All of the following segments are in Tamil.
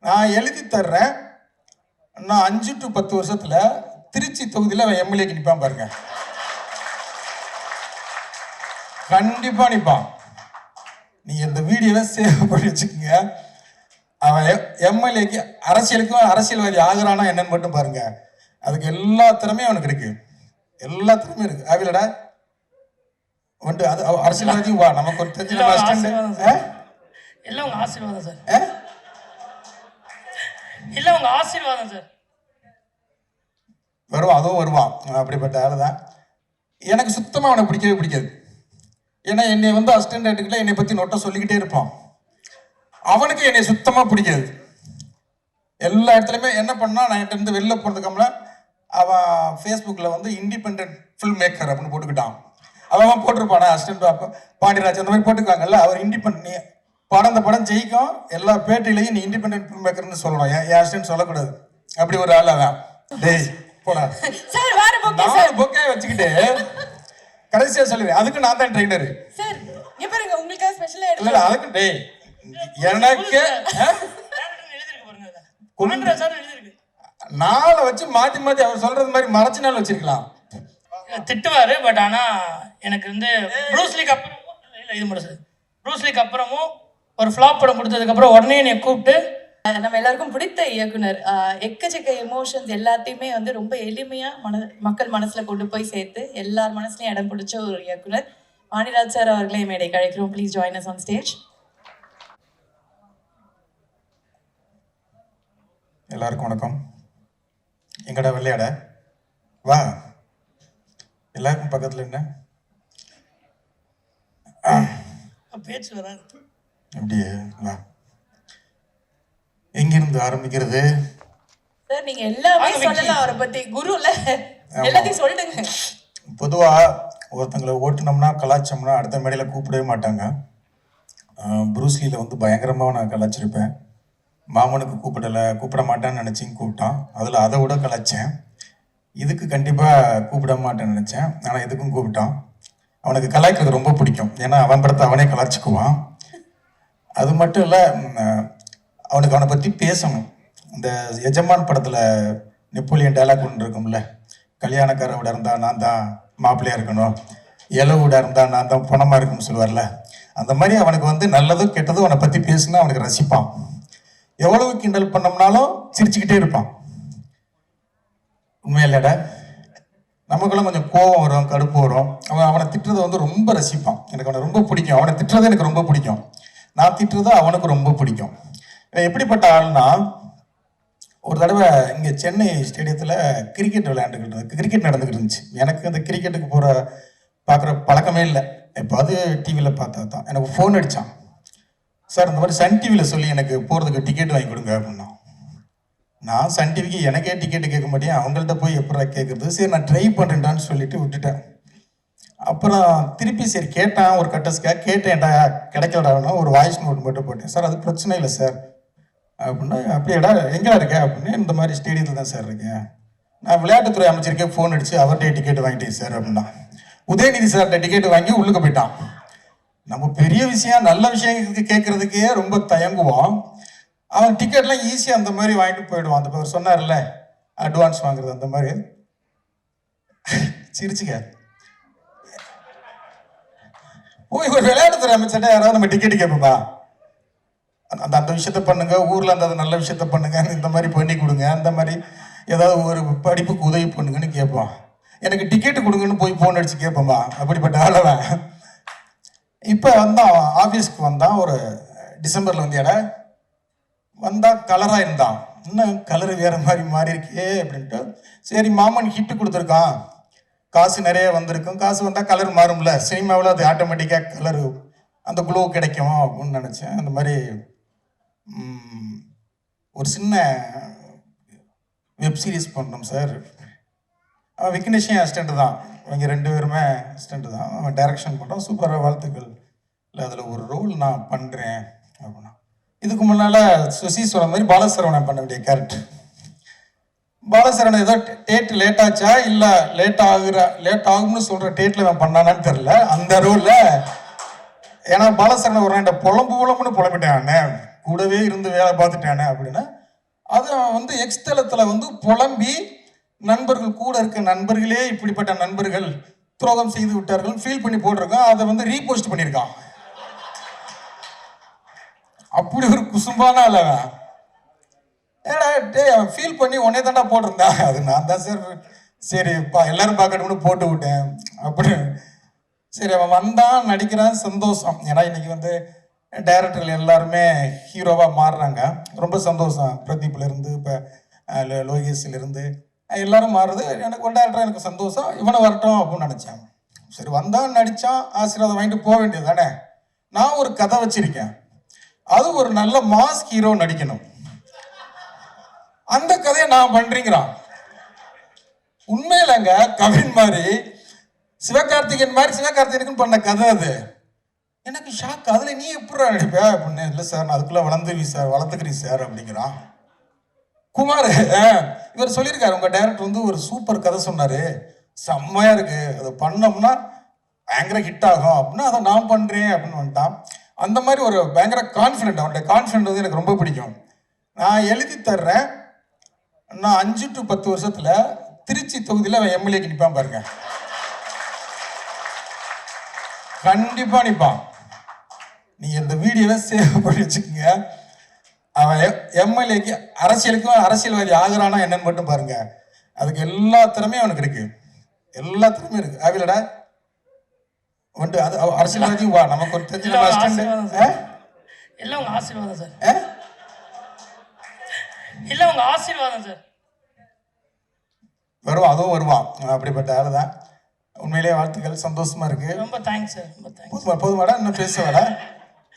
நான் எழுதி தர்றேன். நான் 5 to 10 வருஷத்துல திருச்சி தொகுதியில் அவன் எம்எல்ஏக்கு நிற்பான் பாருங்க. கண்டிப்பா நிற்பான். நீங்க இந்த வீடியோவை சேவ் பண்ணி வச்சுக்கோங்க. அவன் எம்எல்ஏக்கு அரசியலுக்கும் அரசியல்வாதி ஆகுறானா என்னன்னு மட்டும் பாருங்க. அதுக்கு எல்லா திறமையும் அவனுக்கு இருக்கு. எல்லா திறமையும் இருக்கு. ஆவிலடா வந்து அது அரசியல்வாதி வா நமக்கு ஒரு தெரிஞ்ச எல்லாம் உங்க ஆசீர்வாதம் சார். இல்ல உங்க ஆசீர்வாதம் சார். வருவான், அதுவும் வருவான். அப்படிப்பட்ட ஆளு தான். எனக்கு சுத்தமாக அவனை பிடிக்கவே பிடிக்காது. ஏன்னா என்னை வந்து அசிஸ்டன்ட் டைரக்டர்ல என்னை பற்றி நோட்டை சொல்லிக்கிட்டே இருப்பான். அவனுக்கு என்னை சுத்தமாக பிடிக்காது. எல்லா இடத்துலையுமே என்ன பண்ணா, நான் என்கிட்ட இருந்து வெளில போகிறதுக்காமல அவன் ஃபேஸ்புக்கில் வந்து இண்டிபெண்ட் ஃபில்ம் மேக்கர் அப்படின்னு போட்டுக்கிட்டான். அவன் போட்டிருப்பானா அசிஸ்டன்ட் பாண்டியராஜ் அந்த மாதிரி போட்டுக்காங்கல்ல. அவர் இண்டிபெண்ட் படம், அந்த படம் ஜெயிக்கும். எல்லா பேட்டிலையும் நீ இண்டிபெண்ட் ஃபில்ம் மேக்கர்னு சொல்லணும். என் அசிஸ்டன்ட் சொல்லக்கூடாது. அப்படி ஒரு ஆள் அவன். டேய் போடா, நான் பொக்கே வச்சுக்கிட்டு கடைசியா சொல்லுவேன். அதுக்கு நான் தான் ட்ரைனர் சார். இங்க பாருங்க, உங்களுக்கு ஸ்பெஷலா இல்ல அதுக்கு டேய் எனக்கு நாளை வச்சு மாத்தி மாத்தி அவர் சொல்றது மாதிரி மறைச்சு நாள் வச்சிருக்கலாம். திட்டுவாரு. பட் ஆனா எனக்கு வந்து ப்ரூஸ்லிக்கு அப்புறமும் இது மட்டும் சார், ப்ரூஸ்லிக்கு அப்புறமும் ஒரு ஃப்ளாப் படம் கொடுத்ததுக்கு அப்புறம் உடனே என்னை கூப்பிட்டு நம்ம எல்லாருக்கும் பிடித்த இயக்குனர், எக்கச்சக்க எமோஷன்ஸ் எல்லாத்தையுமே வந்து ரொம்ப எளிமையா மக்கள் மனசுல கொண்டு போய் சேர்த்து எல்லார் மனசுலயும் இடம் பிடிச்ச ஒரு இயக்குனர் பாண்டியராஜ் சார் அவர்களே மேடை கழிக்கிறோம். Please join us on stage. எல்லாருக்கும் வணக்கம். எங்கடா விளையாட வா, எல்லாருக்கும் பக்கத்துல என்ன பேச்சு வராது. அப்படியே வா. எங்கிருந்து ஆரம்பிக்கிறது சார்? நீங்க எல்லாமே சொல்லலாம் அவரை பத்தி. குருல எல்லாத்தையும் சொல்லுங்க. பொதுவா ஒருத்தங்களை ஓட்டுனோம்னா கலாச்சோம்னா அடுத்த மேடையில கூப்பிடவே மாட்டாங்க. ப்ரூஸ்லியில் வந்து பயங்கரமாக நான் கலாச்சிருப்பேன். மாமனுக்கு கூப்பிட மாட்டான்னு நினச்சிங்க கூப்பிட்டான். அதில் அதை விட கலாச்சேன். இதுக்கு கண்டிப்பாக கூப்பிட மாட்டேன்னு நினச்சேன். ஆனால் இதுக்கும் கூப்பிட்டான். அவனுக்கு கலாய்க்கிறது ரொம்ப பிடிக்கும். ஏன்னா அவன் படத்தை அவனே கலாச்சிக்குவான். அது மட்டும் இல்லை, அவனுக்கு அவனை பற்றி பேசணும். இந்த எஜமான் படத்தில் நெப்போலியன் டைலாக் ஒன்று இருக்கும்ல, கல்யாணக்கார விட இருந்தால் நான் தான் மாப்பிள்ளையாக இருக்கணும், இளவு விட இருந்தால் நான் தான் பணமாக இருக்குன்னு சொல்லுவார்ல. அந்த மாதிரி அவனுக்கு வந்து நல்லதும் கெட்டதும் அவனை பற்றி பேசுனா அவனுக்கு ரசிப்பான். எவ்வளவு கிண்டல் பண்ணோம்னாலும் சிரிச்சுக்கிட்டே இருப்பான். உண்மையா இல்லடா? நமக்கெல்லாம் கொஞ்சம் கோபம் வரும், கடுப்பு வரும். அவனை திட்டுறதை வந்து ரொம்ப ரசிப்பான். எனக்கு அவனை ரொம்ப பிடிக்கும். அவனை திட்டுறது எனக்கு ரொம்ப பிடிக்கும். நான் திட்டுறது அவனுக்கு ரொம்ப பிடிக்கும். எப்படிப்பட்ட ஆள்னா, ஒரு தடவை இங்கே சென்னை ஸ்டேடியத்தில் கிரிக்கெட் கிரிக்கெட் நடந்துக்கிட்டு இருந்துச்சு. எனக்கு அந்த கிரிக்கெட்டுக்கு பார்க்குற பழக்கமே இல்லை. எப்போது டிவியில் பார்த்தா தான். எனக்கு ஃபோன் அடித்தான். சார் இந்த மாதிரி சன் டிவியில் சொல்லி எனக்கு போகிறதுக்கு டிக்கெட் வாங்கி கொடுங்க அப்படின்னா. நான் சன் டிவிக்கு எனக்கே டிக்கெட்டு கேட்க மாட்டேன், அவங்கள்ட்ட போய் எப்படா கேட்குறது. சரி நான் ட்ரை பண்ணுறேன்டான்னு சொல்லிட்டு விட்டுட்டேன். அப்புறம் திருப்பி சரி கேட்டான், ஒரு கட்டஸ்க்காக கேட்டேன்டா, கிடைக்கலடான்னா ஒரு வாய்ஸ் நோட் மட்டும் போட்டேன். சார் அது பிரச்சனை இல்லை சார் அப்படின்னா. அப்படியேடா எங்கடா இருக்கேன் அப்படின்னு. இந்த மாதிரி ஸ்டேடியத்தில் தான் சார் இருக்கேன். நான் விளையாட்டுத்துறை அமைச்சருக்கே ஃபோன் அடித்து அவர்கிட்ட டிக்கெட் வாங்கிட்டேன் சார் அப்படின்னா. உதயநிதி சார்கிட்ட டிக்கெட் வாங்கி உள்ளுக்கு போயிட்டான். நம்ம பெரிய விஷயம் நல்ல விஷயங்களுக்கு கேட்கறதுக்கே ரொம்ப தயங்குவோம். அவன் டிக்கெட்லாம் ஈஸியாக அந்த மாதிரி வாங்கிட்டு போயிடுவான். அந்த அவர் சொன்னார்ல அட்வான்ஸ் வாங்குறது, அந்த மாதிரி சிரிச்சுக்க போய் ஒரு விளையாட்டுத்துறை அமைச்சர்கிட்ட யாராவது நம்ம டிக்கெட்டு கேட்போம்பா, அந்த விஷயத்த பண்ணுங்க, ஊரில் அந்த நல்ல விஷயத்த பண்ணுங்க, இந்த மாதிரி பண்ணி கொடுங்க, அந்த மாதிரி ஏதாவது ஒரு படிப்புக்கு உதவி பண்ணுங்கன்னு கேட்பான். எனக்கு டிக்கெட்டு கொடுங்கன்னு போய் ஃபோன் அடிச்சு கேட்போம்பா. அப்படிப்பட்ட ஆளவன். இப்போ வந்தான், ஆஃபீஸ்க்கு வந்தான். ஒரு டிசம்பரில் வந்தியாடா வந்தான். கலராக இருந்தான். இன்னும் கலரு வேறு மாதிரி மாறி இருக்கே அப்படின்ட்டு. சரி மாமன் ஹிட்டு கொடுத்துருக்கான், காசு நிறைய வந்திருக்கும், காசு வந்தால் கலர் மாறும்ல, சினிமாவில் அது ஆட்டோமேட்டிக்காக கலரு அந்த குளோ கிடைக்கும் அப்படின்னு நினச்சேன். அந்த மாதிரி ஒரு சின்ன வெப் சீரிஸ் பண்ணோம் சார். அவன் விக்னேஷன் அசிஸ்டண்ட்டு தான். இவங்க 2 பேருமே அசிஸ்டண்ட்டு தான். அவன் டைரக்ஷன் பண்ணுறான். சூப்பராக வாழ்த்துக்கள். இல்லை அதில் ஒரு ரோல் நான் பண்ணுறேன் அப்படின்னா. இதுக்கு முன்னால் சுசி சொல்கிற மாதிரி பாலசரவணன் பண்ண வேண்டிய கேரக்டர். பாலசரவணன் ஏதோ டேட் லேட் ஆச்சா இல்லை லேட் ஆகும்னு சொல்கிற டேட்டில் அவன் பண்ணானான்னு தெரில அந்த ரோலில். ஏன்னா பாலசரவணன் ஒரு புலம்புன்னு புலம்பிட்டேன். கூடவே இருந்து வேலை பார்த்துட்டானே அப்படின்னா அது அவன் வந்து எக்ஸ்தலத்தில் வந்து புலம்பி நண்பர்கள் கூட இருக்க நண்பர்களே இப்படிப்பட்ட நண்பர்கள் துரோகம் செய்து விட்டார்கள் ஃபீல் பண்ணி போட்டிருக்கான். அதை வந்து ரீபோஸ்ட் பண்ணியிருக்கான். அப்படி ஒரு குசும்பான ஆள் அவன். ஏடா டே அவன் ஃபீல் பண்ணி உடனே தாண்டா போட்டிருந்தான். அது நான் தான் சார் சரிப்பா எல்லாரும் பார்க்கணும்னு போட்டு விட்டேன் அப்படி. சரி அவன் வந்தான் நடிக்கிறான் சந்தோஷம். ஏன்னா இன்னைக்கு வந்து டைரக்டர்கள் எல்லாருமே ஹீரோவாக மாறுறாங்க. ரொம்ப சந்தோஷம். பிரதீப்லேருந்து இப்போ லோகேஷ்லேருந்து எல்லாரும் மாறுறது. எனக்கு ஒரு டேரக்டர் எனக்கு சந்தோஷம். இவனை வரட்டும் அப்படின்னு நினச்சேன். சரி வந்தான் நடித்தான் ஆசீர்வாதம் வாங்கிட்டு போக வேண்டியது தானே. நான் ஒரு கதை வச்சிருக்கேன். அது ஒரு நல்ல மாஸ் ஹீரோ நடிக்கணும். அந்த கதையை நான் பண்றீங்கிறான். உண்மையிலங்க கவின் மாதிரி சிவகார்த்திகேயன் மாதிரி சிவகார்த்திகேயனுக்கு பண்ண கதை அது. எனக்கு ஷாக். அதுல நீ எப்படி நடிப்ப அப்படின்னு. இல்லை சார் நான் அதுக்குள்ள வளர்ந்துக்கிறீங்க சார் அப்படிங்கிறான். குமார் இவர் சொல்லியிருக்காரு உங்க டைரக்டர் வந்து ஒரு சூப்பர் கதை சொன்னாரு, செம்மையா இருக்கு, அதை பண்ணோம்னா பயங்கர ஹிட் ஆகும் அப்படின்னா அதை நான் பண்றேன் அப்படின்னு வந்துட்டான். அந்த மாதிரி ஒரு பயங்கர கான்ஃபிடென்ட். அவனுடைய கான்ஃபிடென்ட் வந்து எனக்கு ரொம்ப பிடிக்கும். நான் எழுதி தர்றேன். நான் 5 to 10 வருஷத்துல திருச்சி தொகுதியில் அவன் எம்எல்ஏக்கு நிற்பான் பாருங்க. கண்டிப்பா நிற்பான். நீங்க இந்த வீடியோவை சேவ் பண்ணி வச்சுக்கோங்க. அவன் எம்எல்ஏக்கு அரசியலுக்கும் அரசியல்வாதி ஆகிறானா என்னன்னு மட்டும் பாருங்க. அதுக்கு எல்லா திறமையும் அவனுக்கு இருக்கு. எல்லா திறமையும் இருக்கு. ஆவிலடா வந்து அது அரசியல்வாதி வா நமக்கு ஒரு தெரிஞ்ச எல்லாம் உங்க ஆசீர்வாதம் சார். இல்ல உங்க ஆசீர்வாதம் சார். வருவான், அதுவும் வருவான். அப்படிப்பட்ட ஆளு தான். உண்மையிலேயே வாழ்த்துக்கள். சந்தோஷமா இருக்கு. ரொம்ப தேங்க்ஸ் சார். ரொம்ப தேங்க்ஸ். போதுமாடா இன்னும் பேசுவாடா?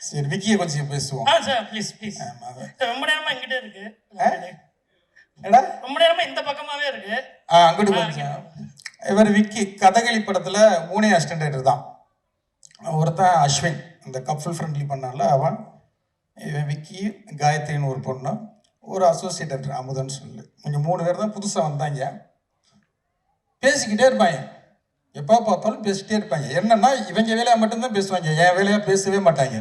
சரி விக்கியை கொஞ்சம் பேசுவோம். Sir please please. ரொம்ப நேரமா இங்கிட்டே இருக்கு. ஏடா ரொம்ப நேரமா இந்த பக்கமாவே இருக்கு. அங்கிட்டு கொஞ்சம். இவர் விக்கி கதகளி படத்துல 3 அசிஸ்டன்ட் தான். ஒருத்தன் அஸ்வின் இந்த கப்பல் ஃப்ரெண்ட்லி பண்ணால அவன். விக்கி காயத்ரின்னு ஒரு பொண்ணு, ஒரு அசோசியேட் அமுதன்னு சொல்லு. இங்கே 3 பேர் தான் புதுசாக வந்தாங்க. பேசிக்கிட்டே இருப்பாங்க. எப்போ பார்த்தாலும் பேசிக்கிட்டே இருப்பாங்க. என்னன்னா இவங்க வேலையாக மட்டும்தான் பேசுவாங்க, என் வேலையாக பேசவே மாட்டாங்க.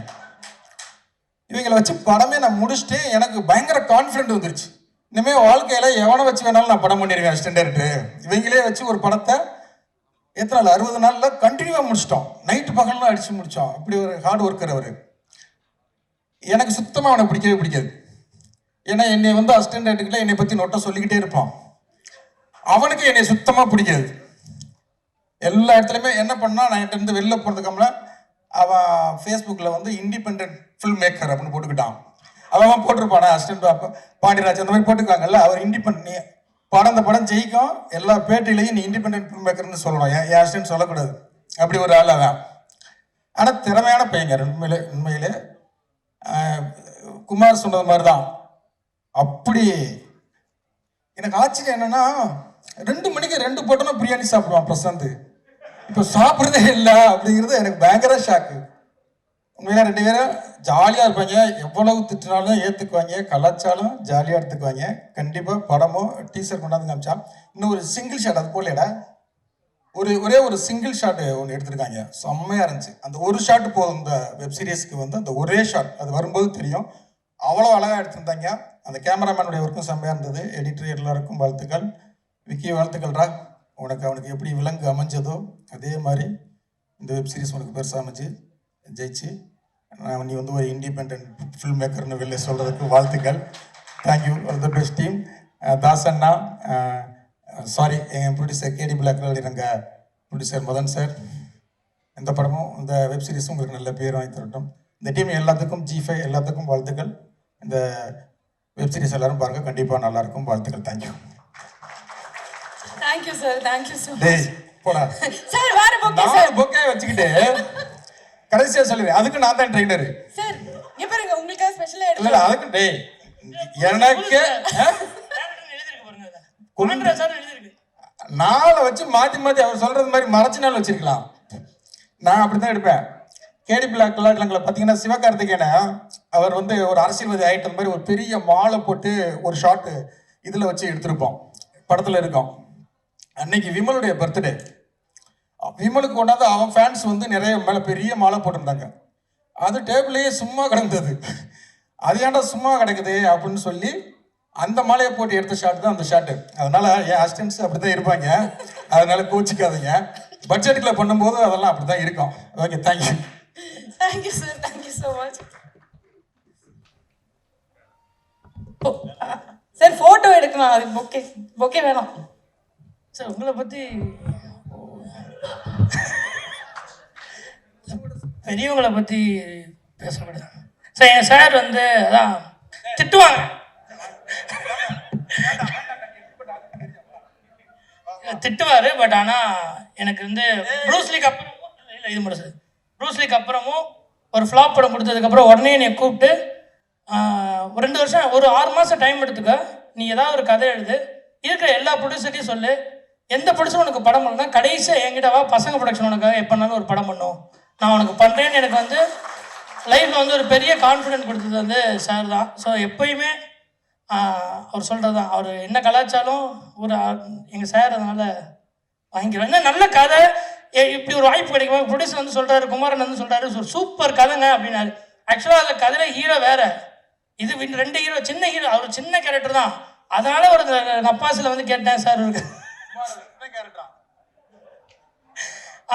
இவங்களை வச்சு படமே நான் முடிச்சுட்டு எனக்கு பயங்கர கான்ஃபிடென்ட் வந்துருச்சு. இனிமேல் வாழ்க்கையில் எவனை வச்சு வேணாலும் நான் படம் பண்ணிடுவேன் அசிஸ்டன்ட் டைரக்டர். இவங்களே வச்சு ஒரு படத்தை எத்தனை நாள் 60 நாளில் கண்டினியூவாக முடிச்சிட்டோம். நைட்டு பகல்லாம் அடித்து முடித்தோம். இப்படி ஒரு ஹார்ட் ஒர்க்கர் அவர். எனக்கு சுத்தமாக அவனை பிடிக்கவே பிடிக்காது. ஏன்னா என்னை வந்து அசிஸ்டன்ட் டைரக்டர்ல என்னை பற்றி நோட்டை சொல்லிக்கிட்டே இருப்பான். அவனுக்கு என்னை சுத்தமாக பிடிக்காது. எல்லா இடத்துலையுமே என்ன பண்ணால் நான் என்கிட்ட இருந்து வெளில போனதுக்கம்ல அவன் ஃபேஸ்புக்கில் வந்து இண்டிபெண்ட் ஃபில்ம் மேக்கர் அப்படின்னு போட்டுக்கிட்டான். அவன் போட்டிருப்பானா அசிஸ்டன்ட் பாண்டியராஜ் அந்த மாதிரி போட்டுக்காங்கல்ல. அவர் இண்டிபெண்ட் அந்த படம் ஜெயிக்கும். எல்லா பேட்டிலையும் நீ இண்டிபெண்ட் ஃபில்ம் மேக்கர்னு சொல்லணும், என் அசிஸ்டன்ட் சொல்லக்கூடாது. அப்படி ஒரு ஆள் அவன். ஆனால் திறமையான பையங்க உண்மையிலே. குமார் சொன்னது மாதிரி தான். அப்படி எனக்கு ஆச்சரியம் என்னன்னா 2 மணிக்கு 2 போட்டோன்னா பிரியாணி சாப்பிடுவான் பிரசாந்த். இப்போ சாப்பிட்றதே இல்லை அப்படிங்கிறது எனக்கு பயங்கர ஷாக்கு. உண்மையில 2 பேரும் ஜாலியாக இருப்பாங்க. எவ்வளவு திட்டினாலும் ஏற்றுக்குவாங்க, கலாச்சாரம் ஜாலியாக எடுத்துக்குவாங்க. கண்டிப்பாக படமோ டீசர் கொண்டாந்து காமிச்சா இன்னும் ஒரு சிங்கிள் ஷாட் அது போலடா ஒரே ஒரு சிங்கிள் ஷாட் ஒன்று எடுத்திருக்காங்க. செம்மையாக இருந்துச்சு. அந்த ஒரு ஷாட் போதும். இந்த வெப் சீரிஸ்க்கு வந்து அந்த ஒரே ஷாட் அது வரும்போது தெரியும். அவ்வளோ அழகாக எடுத்திருந்தாங்க. அந்த கேமராமேனுடைய ஒர்க்கும் செம்மையாக இருந்தது. எடிட்டர் எல்லாருக்கும் வாழ்த்துக்கள். விக்கி வாழ்த்துக்கள்ரா. அவனுக்கு எப்படி விலங்கு அமைஞ்சதோ அதே மாதிரி இந்த வெப் சீரிஸ் உனக்கு பெருசாக அமைஞ்சு ஜெயிச்சு நீ வந்து ஒரு இண்டிபெண்ட் ஃபில்ம் மேக்கர்னு வெளில சொல்கிறதுக்கு வாழ்த்துக்கள். Thank you. All the best team. தாசண்ணா, சாரி என் ப்ரொடியூசர் கேடி பிளாக்ரால், எங்கள் ப்ரொடியூசர் மதன் சார். இந்த படமும் இந்த வெப் சீரிஸும் உங்களுக்கு நல்ல பேர் வாங்கி தரட்டும். இந்த டீம் எல்லாத்துக்கும் G5 எல்லாத்துக்கும் வாழ்த்துக்கள். இந்த வெப் சீரிஸ் எல்லாரும் பாருங்கள், கண்டிப்பாக நல்லாயிருக்கும். வாழ்த்துக்கள். Thank you. Thank you sir. Thank you so டேய் போடா சார். வேற பொக்கே சார். பொக்கே வச்சுக்கிட்டு கடைசியாக சொல்லுவேன். அதுக்கு நான் தான் ட்ரெயினர் சார். இங்க பாருங்க உங்களுக்காக ஸ்பெஷலா இல்லை இல்லை அதுக்கு டேய் எனக்கு நாளை வச்சு மாற்றி அவர் சொல்றது மாதிரி மறைச்சு நாள் வச்சிருக்கலாம். நான் அப்படித்தான் எடுப்பேன். கேடி பிளாக் கலாட்லங்களை பார்த்தீங்கன்னா சிவகார்த்திகேயனை அவர் வந்து ஒரு அரசியல்வாதி ஆகிட்ட மாதிரி ஒரு பெரிய மாலை போட்டு ஒரு ஷாட்டு இதில் வச்சு எடுத்திருப்போம். படத்தில் இருக்கோம். அன்னைக்கு விமலுடைய பர்த்டே. விமலுக்கு கொண்டாந்து அவன் ஃபேன்ஸ் வந்து நிறைய மேலே பெரிய மாலை போட்டிருந்தாங்க. அது டேபிளையே சும்மா கிடந்தது. அது ஏன்டா சும்மா கிடக்குது அப்படின்னு சொல்லி அந்த மாலையை போட்டு எடுத்த ஷாட் தான் அந்த ஷாட்டு. அதனால என் அசிஸ்டன்ஸ் அப்படி தான் இருப்பாங்க, அதனால கோச்சிக்காதீங்க. பட்ஜெட்டுக்குள்ள பண்ணும்போது அதெல்லாம் அப்படி தான் இருக்கும். Okay, thank you. Thank you sir, thank you so much. Sir photo எடுக்கணும், அது பொக்கே பொக்கே வேணாம் சார். உங்களை பற்றி பெரியவங்களை பற்றி பேசக்கூடாது சார். என் சார் வந்து அதான் திட்டுவாங்க, திட்டுவார். பட் ஆனால் எனக்கு வந்து ப்ரூஸ்லிக்கு அப்புறமும் இல்லை இது மட்டும் சார். ப்ரூஸ்லிக்கு அப்புறமும் ஒரு ஃப்ளாப் படம் கொடுத்ததுக்கப்புறம் உடனே என்னை கூப்பிட்டு 2 வருஷம் ஒரு 6 மாதம் டைம் எடுத்துக்க, நீ ஏதாவது ஒரு கதை எழுது, இருக்கிற எல்லா ப்ரொடியூசர்ட்டையும் சொல்லு, எந்த ப்ரொடியூசர் உனக்கு படம் பண்ணா கடைசியாக என்கிட்ட வா, பசங்க ப்ரொடக்ஷன் உனக்காக எப்போனாலும் ஒரு படம் பண்ணும், நான் உனக்கு பண்ணுறேன்னு எனக்கு வந்து லைஃப்பில் வந்து ஒரு பெரிய கான்ஃபிடென்ட் கொடுத்தது வந்து சார் தான். ஸோ எப்பயுமே அவர் சொல்கிறது தான், அவர் என்ன கலாச்சாரம் ஒரு எங்கள் சார் அதனால் வாங்கிக்கிறோம். என்ன நல்ல கதை, இப்படி ஒரு வாய்ப்பு கிடைக்கும். ப்ரொடியூசர் வந்து சொல்கிறாரு, குமாரன் வந்து சொல்கிறாரு, ஒரு சூப்பர் கதைங்க அப்படின்னாரு. ஆக்சுவலாக அந்த கதையில் ஹீரோ வேறு, இது 2 ஹீரோ, சின்ன ஹீரோ, அவர் சின்ன கேரக்டர் தான். அதனால் ஒரு நப்பாசில் வந்து கேட்டேன் சார் இருக்கு.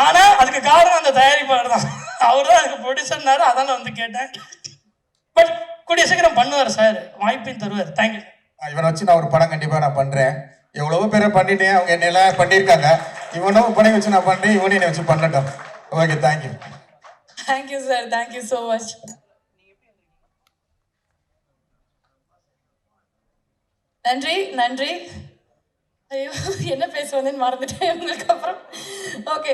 ஆனால் அதுக்கு காரணம் அந்த தயாரிப்பாளர் தான், அவர் தான் அதுக்கு ப்ரொடியூசர்னாரு. அதனால் வந்து கேட்டேன். பட் கூடிய சீக்கிரம் பண்ணுவார் சார், வாய்ப்பையும் தருவார். தேங்க்யூ. இவனை வச்சு நான் ஒரு படம் கண்டிப்பாக நான் பண்ணுறேன். எவ்வளவோ பேரை பண்ணிட்டேன், அவங்க என்னெல்லாம் பண்ணியிருக்காங்க. இவனும் படம் வச்சு நான் பண்ணுறேன், இவனையும் என்னை வச்சு பண்ணட்டும். Okay, thank you. Thank you sir, thank you so much. நன்றி நன்றி. ஐயோ, என்ன பேசுவதுன்னு மறந்துட்டேன் உங்களுக்கு அப்புறம். ஓகே.